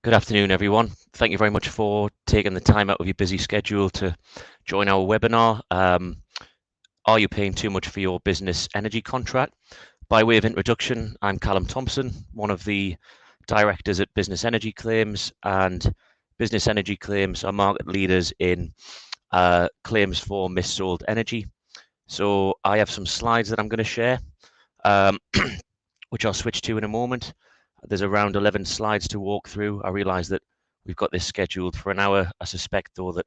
Good afternoon, everyone. Thank you very much for taking the time out of your busy schedule to join our webinar. Are you paying too much for your business energy contract? By way of introduction, I'm Callum Thompson, one of the directors at Business Energy Claims, and Business Energy Claims are market leaders in claims for missold energy. So I have some slides that I'm going to share, which I'll switch to in a moment. There's around 11 slides to walk through. I realize that we've got this scheduled for an hour. I suspect, though, that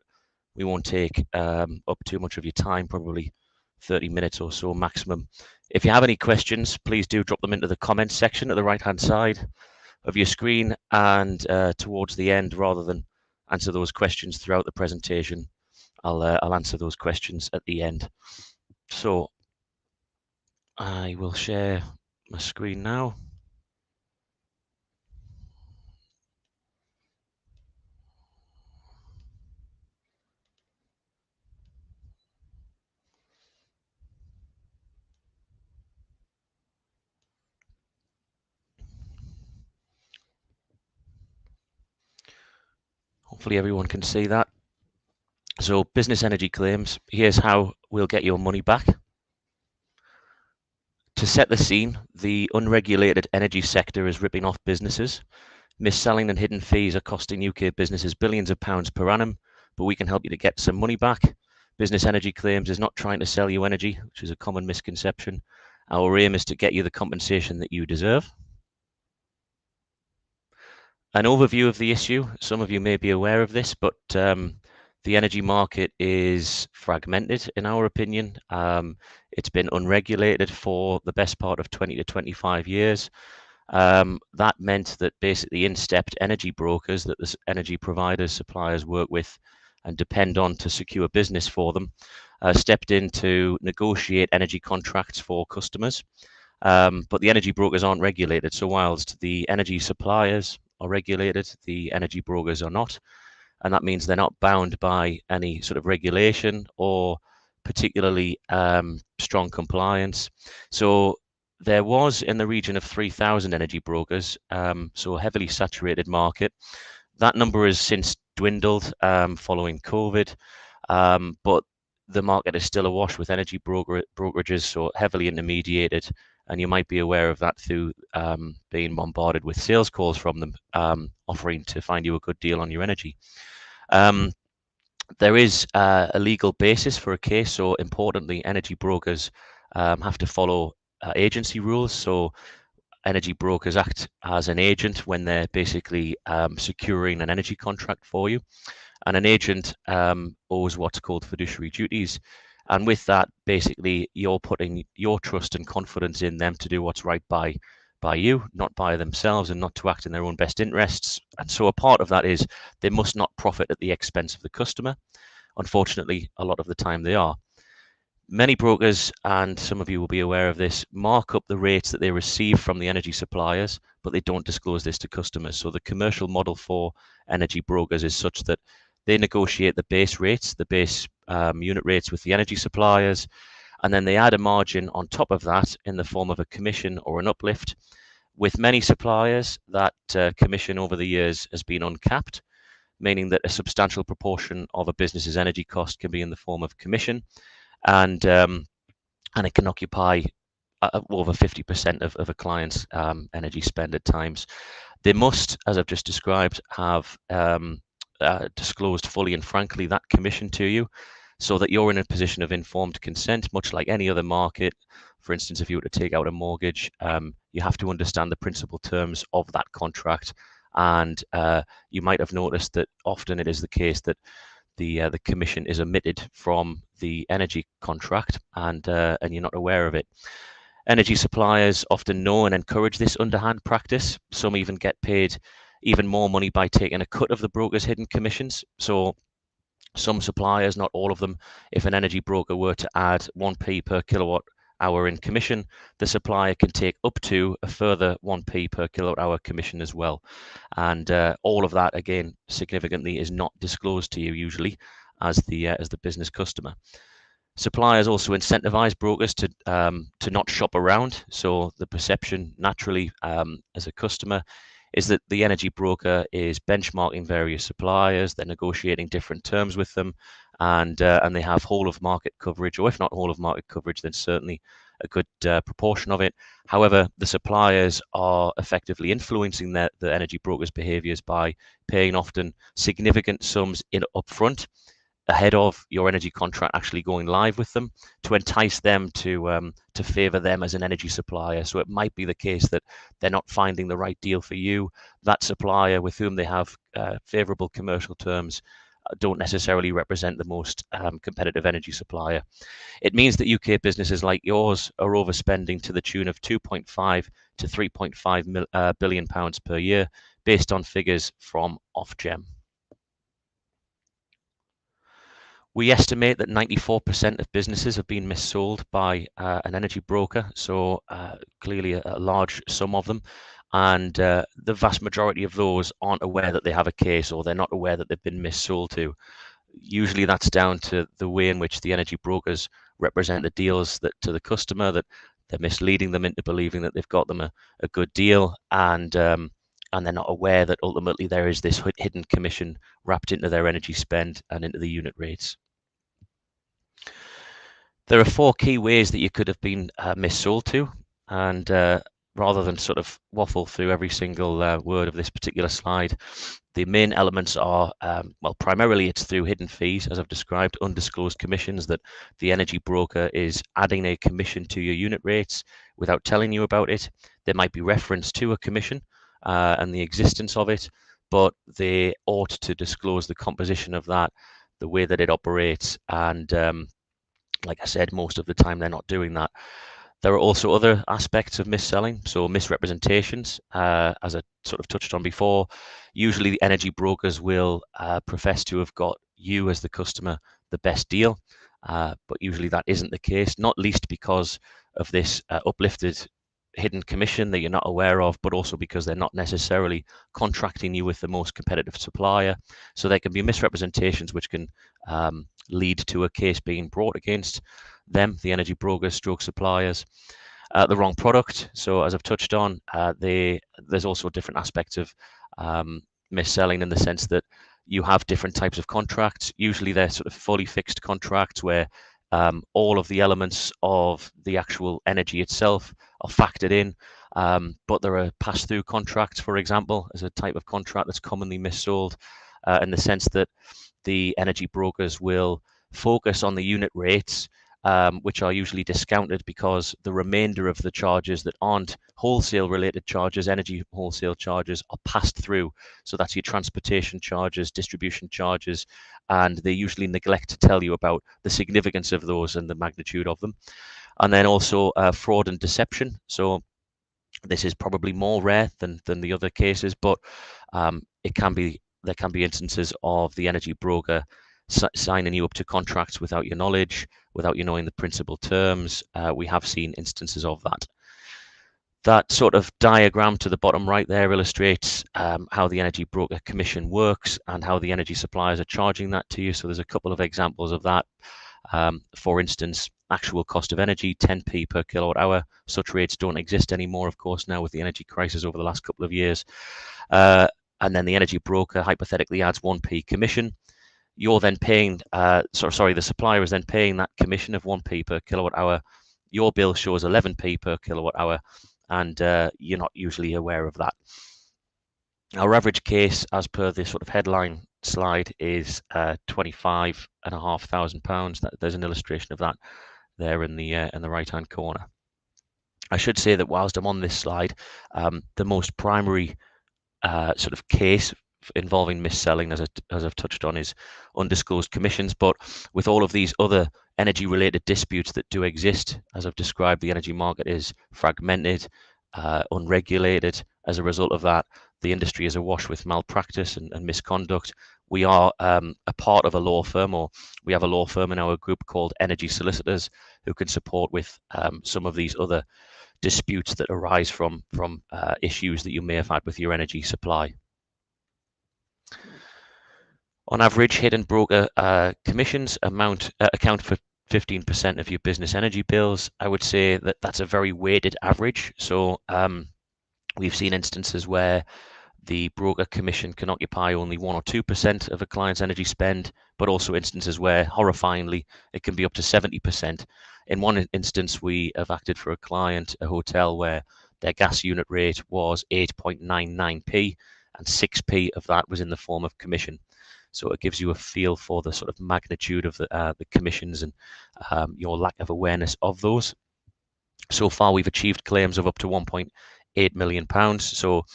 we won't take up too much of your time, probably 30 minutes or so maximum. If you have any questions, please do drop them into the comments section at the right-hand side of your screen, and towards the end, rather than answer those questions throughout the presentation, I'll answer those questions at the end. So I will share my screen now. Hopefully everyone can see that. So Business Energy Claims, here's how we'll get your money back. To set the scene, the unregulated energy sector is ripping off businesses. Mis-selling and hidden fees are costing UK businesses billions of pounds per annum, but we can help you to get some money back. Business Energy Claims is not trying to sell you energy, which is a common misconception. Our aim is to get you the compensation that you deserve. An overview of the issue. Some of you may be aware of this, but the energy market is fragmented, in our opinion. It's been unregulated for the best part of 20 to 25 years. That meant that basically in-stepped energy brokers that the energy providers, suppliers work with and depend on to secure business for them, stepped in to negotiate energy contracts for customers. But the energy brokers aren't regulated. So whilst the energy suppliers are regulated, the energy brokers are not. And that means they're not bound by any sort of regulation or particularly strong compliance. So there was in the region of 3,000 energy brokers, so a heavily saturated market. That number has since dwindled following COVID, but the market is still awash with energy brokerages, so heavily intermediated, and you might be aware of that through being bombarded with sales calls from them offering to find you a good deal on your energy. There is a legal basis for a case, so importantly, energy brokers have to follow agency rules. So energy brokers act as an agent when they're basically securing an energy contract for you. And an agent owes what's called fiduciary duties. And with that, basically, you're putting your trust and confidence in them to do what's right by you, not by themselves, and not to act in their own best interests. And so a part of that is they must not profit at the expense of the customer. Unfortunately, a lot of the time they are. Many brokers, and some of you will be aware of this, mark up the rates that they receive from the energy suppliers, but they don't disclose this to customers. So the commercial model for energy brokers is such that they negotiate the base rates, the base unit rates with the energy suppliers, and then they add a margin on top of that in the form of a commission or an uplift. With many suppliers, that commission over the years has been uncapped, meaning that a substantial proportion of a business's energy cost can be in the form of commission, and it can occupy over 50% of a client's energy spend at times. They must, as I've just described, have disclosed fully and frankly that commission to you, so that you're in a position of informed consent, much like any other market. For instance, if you were to take out a mortgage, you have to understand the principal terms of that contract. And you might have noticed that often it is the case that the commission is omitted from the energy contract, and you're not aware of it. Energy suppliers often know and encourage this underhand practice. Some even get paid even more money by taking a cut of the broker's hidden commissions. So some suppliers, not all of them, if an energy broker were to add 1p per kilowatt hour in commission, the supplier can take up to a further 1p per kilowatt hour commission as well. And all of that, again, significantly is not disclosed to you usually as the business customer. Suppliers also incentivize brokers to not shop around. So the perception naturally as a customer is that the energy broker is benchmarking various suppliers, they're negotiating different terms with them, and they have whole of market coverage, or if not whole of market coverage, then certainly a good proportion of it. However, the suppliers are effectively influencing the energy brokers' behaviours by paying often significant sums in upfront ahead of your energy contract actually going live with them, to entice them to favour them as an energy supplier. So it might be the case that they're not finding the right deal for you. That supplier with whom they have favourable commercial terms don't necessarily represent the most competitive energy supplier. It means that UK businesses like yours are overspending to the tune of 2.5 to 3.5 billion pounds per year, based on figures from Ofgem. We estimate that 94% of businesses have been missold by an energy broker, so clearly a large sum of them. And the vast majority of those aren't aware that they have a case, or they're not aware that they've been missold to. Usually that's down to the way in which the energy brokers represent the deals that to the customer, that they're misleading them into believing that they've got them a good deal, and they're not aware that ultimately there is this hidden commission wrapped into their energy spend and into the unit rates. There are 4 key ways that you could have been missold to, and rather than sort of waffle through every single word of this particular slide, the main elements are, well, primarily it's through hidden fees, as I've described, undisclosed commissions, that the energy broker is adding a commission to your unit rates without telling you about it. There might be reference to a commission and the existence of it, but they ought to disclose the composition of that, the way that it operates, and like I said, most of the time they're not doing that. There are also other aspects of mis-selling, so misrepresentations, as I sort of touched on before. Usually the energy brokers will profess to have got you as the customer the best deal, but usually that isn't the case, not least because of this uplifted hidden commission that you're not aware of, but also because they're not necessarily contracting you with the most competitive supplier. So there can be misrepresentations which can lead to a case being brought against them, the energy brokers stroke suppliers. The wrong product. So as I've touched on, there's also different aspects of mis-selling, in the sense that you have different types of contracts. Usually they're sort of fully fixed contracts where all of the elements of the actual energy itself are factored in, but there are pass-through contracts, for example, as a type of contract that's commonly missold, in the sense that the energy brokers will focus on the unit rates, which are usually discounted because the remainder of the charges that aren't wholesale related charges, energy wholesale charges, are passed through. So that's your transportation charges, distribution charges, and they usually neglect to tell you about the significance of those and the magnitude of them. And then also fraud and deception. So this is probably more rare than the other cases, but there can be instances of the energy broker signing you up to contracts without your knowledge, without you knowing the principal terms. We have seen instances of that. That sort of diagram to the bottom right there illustrates how the energy broker commission works and how the energy suppliers are charging that to you. So there's a couple of examples of that. For instance, actual cost of energy, 10p per kilowatt hour. Such rates don't exist anymore, of course, now with the energy crisis over the last couple of years. And then the energy broker hypothetically adds 1p commission. You're then paying, the supplier is then paying that commission of 1p per kilowatt hour. Your bill shows 11p per kilowatt hour, and you're not usually aware of that. Our average case, as per the sort of headline slide, is £25,500. There's an illustration of that there in the right-hand corner. I should say that whilst I'm on this slide, the most primary sort of case involving mis-selling, as I've touched on, is undisclosed commissions. But with all of these other energy-related disputes that do exist, as I've described, the energy market is fragmented, unregulated. As a result of that, the industry is awash with malpractice and misconduct. We are a part of a law firm, or we have a law firm in our group called Energy Solicitors, who can support with some of these other disputes that arise from issues that you may have had with your energy supply. On average, hidden broker commissions account for 15% of your business energy bills. I would say that that's a very weighted average. So we've seen instances where the broker commission can occupy only 1 or 2% of a client's energy spend, but also instances where, horrifyingly, it can be up to 70%. In one instance, we have acted for a client, a hotel, where their gas unit rate was 8.99p, and 6p of that was in the form of commission. So it gives you a feel for the sort of magnitude of the commissions and your lack of awareness of those. So far, we've achieved claims of up to £1.8 million. So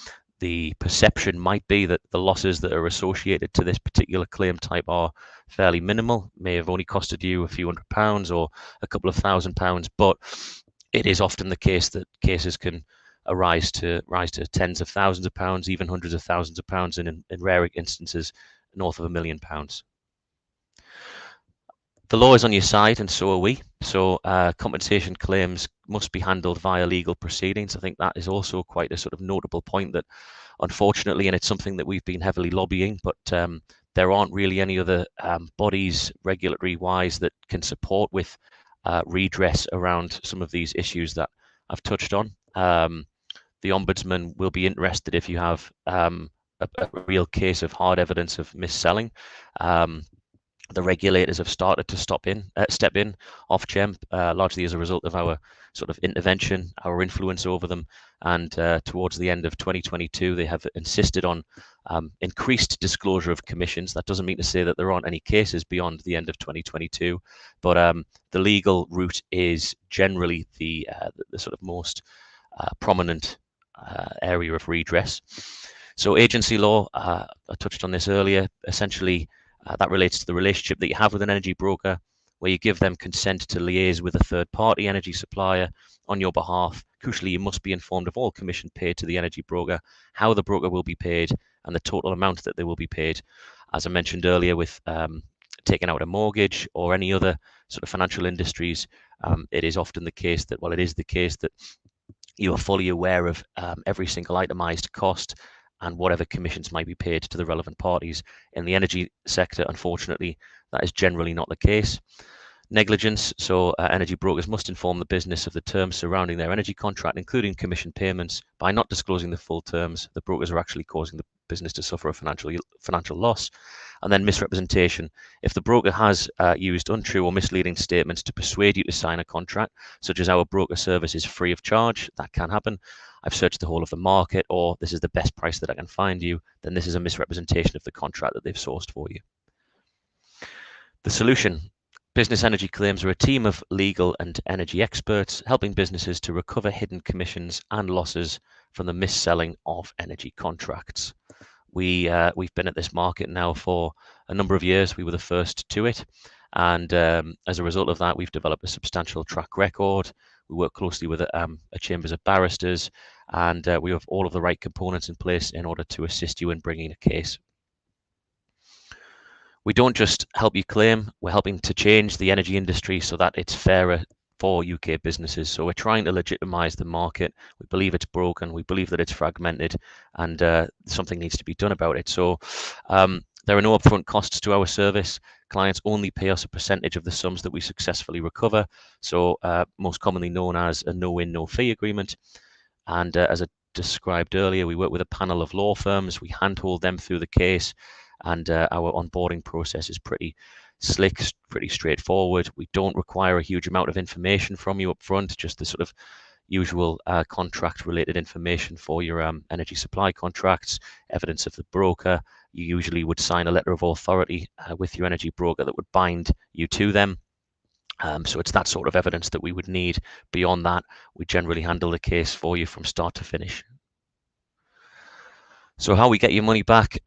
the perception might be that the losses that are associated to this particular claim type are fairly minimal, may have only costed you a few £100 or a couple of £1,000, but it is often the case that cases can rise to tens of thousands of pounds, even hundreds of thousands of pounds, and in rare instances, north of £1 million. The law is on your side, and so are we. So compensation claims must be handled via legal proceedings. I think that is also quite a sort of notable point that, unfortunately, and it's something that we've been heavily lobbying, but there aren't really any other bodies, regulatory-wise, that can support with redress around some of these issues that I've touched on. The Ombudsman will be interested if you have a real case of hard evidence of mis-selling. The regulators have started to step in Ofgem, largely as a result of our sort of intervention, our influence over them. And towards the end of 2022, they have insisted on increased disclosure of commissions. That doesn't mean to say that there aren't any cases beyond the end of 2022, but the legal route is generally the sort of most prominent area of redress. So agency law, I touched on this earlier, essentially that relates to the relationship that you have with an energy broker, where you give them consent to liaise with a third-party energy supplier on your behalf. Crucially, you must be informed of all commission paid to the energy broker, how the broker will be paid, and the total amount that they will be paid. As I mentioned earlier, with taking out a mortgage or any other sort of financial industries, it is often the case that, well, it is the case that you are fully aware of every single itemized cost and whatever commissions might be paid to the relevant parties. In the energy sector, unfortunately, that is generally not the case. Negligence, so energy brokers must inform the business of the terms surrounding their energy contract, including commission payments. By not disclosing the full terms, the brokers are actually causing the business to suffer a financial loss. And then misrepresentation. If the broker has used untrue or misleading statements to persuade you to sign a contract, such as our broker service is free of charge, that can happen. I've searched the whole of the market, or this is the best price that I can find you, then this is a misrepresentation of the contract that they've sourced for you. The solution. Business energy claims are a team of legal and energy experts helping businesses to recover hidden commissions and losses from the mis-selling of energy contracts. We've been at this market now for a number of years. We were the first to it. And as a result of that, we've developed a substantial track record. We work closely with a chambers of barristers, and we have all of the right components in place in order to assist you in bringing a case. We don't just help you claim, we're helping to change the energy industry so that it's fairer for UK businesses. So we're trying to legitimise the market. We believe it's broken, we believe that it's fragmented, and something needs to be done about it. So there are no upfront costs to our service. Clients only pay us a percentage of the sums that we successfully recover, so most commonly known as a no-win, no-fee agreement. And as I described earlier, we work with a panel of law firms. We handhold them through the case, and our onboarding process is pretty slick, pretty straightforward. We don't require a huge amount of information from you up front, just the sort of usual contract-related information for your energy supply contracts, evidence of the broker. You usually would sign a letter of authority with your energy broker that would bind you to them. So it's that sort of evidence that we would need. Beyond that, we generally handle the case for you from start to finish. So how we get your money back,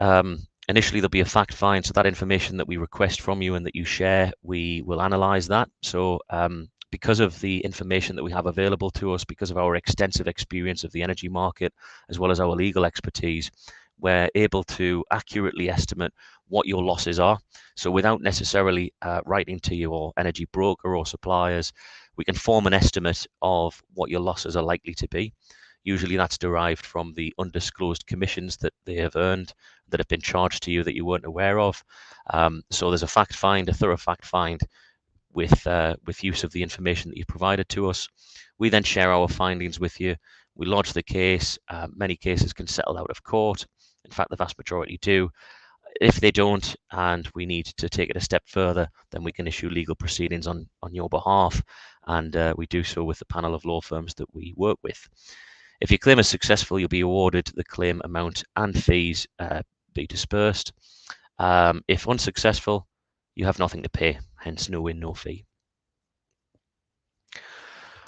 initially there'll be a fact find, so that information that we request from you and that you share, we will analyse that. So because of the information that we have available to us, because of our extensive experience of the energy market, as well as our legal expertise, we're able to accurately estimate what your losses are. So without necessarily writing to your energy broker or suppliers, we can form an estimate of what your losses are likely to be. Usually that's derived from the undisclosed commissions that they have earned, that have been charged to you that you weren't aware of. So there's a fact find, a thorough fact find, with use of the information that you provided to us. We then share our findings with you. We lodge the case. Many cases can settle out of court. In fact, the vast majority do. If they don't, and we need to take it a step further, then we can issue legal proceedings on your behalf, and we do so with the panel of law firms that we work with. If your claim is successful, you'll be awarded the claim amount and fees be dispersed. If unsuccessful, you have nothing to pay, hence no win, no fee.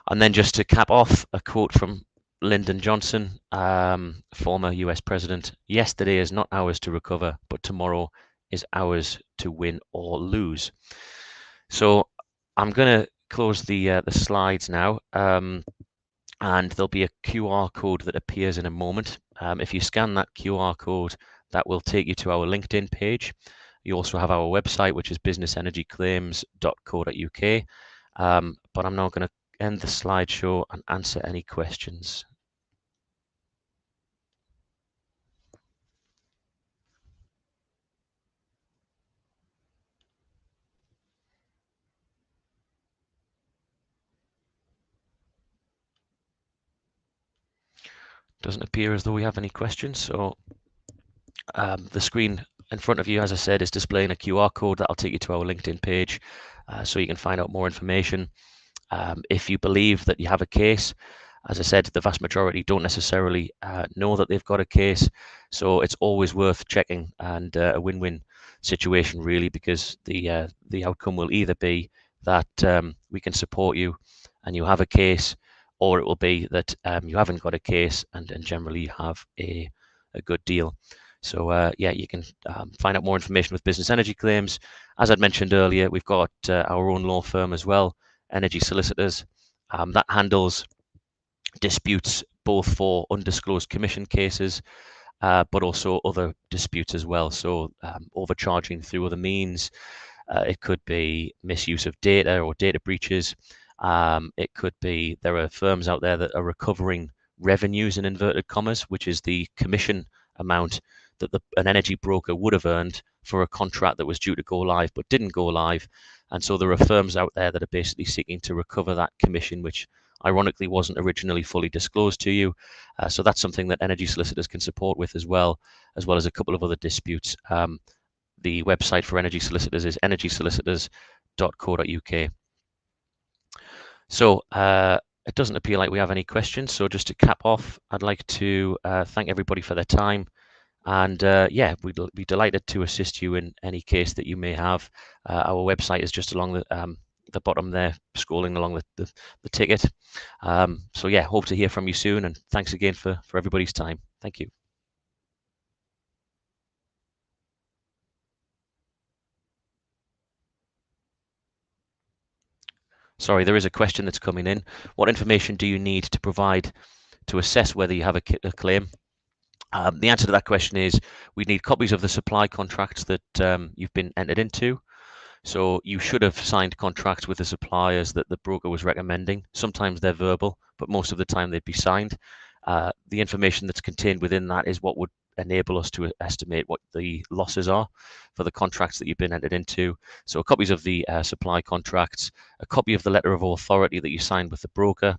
And then just to cap off, a quote from Lyndon Johnson, former US president: "Yesterday is not ours to recover, but tomorrow is ours to win or lose." So I'm going to close the slides now, and there'll be a QR code that appears in a moment. If you scan that QR code, that will take you to our LinkedIn page. You also have our website, which is businessenergyclaims.co.uk. But I'm now going to end the slideshow and answer any questions. Doesn't appear as though we have any questions. So the screen in front of you, as I said, is displaying a QR code that'll take you to our LinkedIn page, so you can find out more information. If you believe that you have a case, as I said, the vast majority don't necessarily know that they've got a case, so it's always worth checking, and a win-win situation really, because the outcome will either be that we can support you and you have a case, or it will be that you haven't got a case and generally have a good deal. So yeah, you can find out more information with Business Energy Claims. As I'd mentioned earlier, we've got our own law firm as well, Energy Solicitors, that handles disputes both for undisclosed commission cases, but also other disputes as well. So overcharging through other means, it could be misuse of data or data breaches. It could be there are firms out there that are recovering revenues in inverted commas, which is the commission amount that an energy broker would have earned for a contract that was due to go live but didn't go live. And so there are firms out there that are basically seeking to recover that commission, which ironically wasn't originally fully disclosed to you. So that's something that Energy Solicitors can support with as well as a couple of other disputes. The website for Energy Solicitors is energysolicitors.co.uk. So it doesn't appear like we have any questions. So just to cap off, I'd like to thank everybody for their time. And yeah, we'd be delighted to assist you in any case that you may have. Our website is just along the bottom there, scrolling along the ticket. So yeah, hope to hear from you soon, and thanks again for everybody's time. Thank you. Sorry, there is a question that's coming in. What information do you need to provide to assess whether you have a claim? The answer to that question is we need copies of the supply contracts that you've been entered into. So you should have signed contracts with the suppliers that the broker was recommending. Sometimes they're verbal, but most of the time they'd be signed. The information that's contained within that is what would enable us to estimate what the losses are for the contracts that you've been entered into. So copies of the supply contracts, a copy of the letter of authority that you signed with the broker.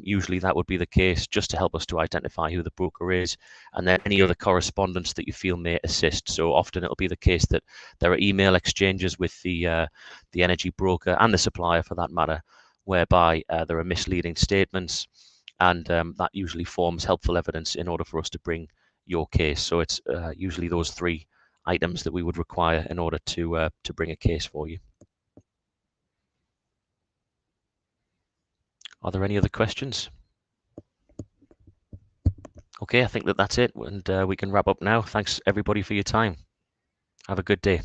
Usually that would be the case just to help us to identify who the broker is, and then any other correspondence that you feel may assist. So often it'll be the case that there are email exchanges with the energy broker and the supplier for that matter, whereby there are misleading statements, and that usually forms helpful evidence in order for us to bring your case. So it's usually those three items that we would require in order to bring a case for you. Are there any other questions? Okay, I think that's it, and we can wrap up now. Thanks everybody for your time. Have a good day.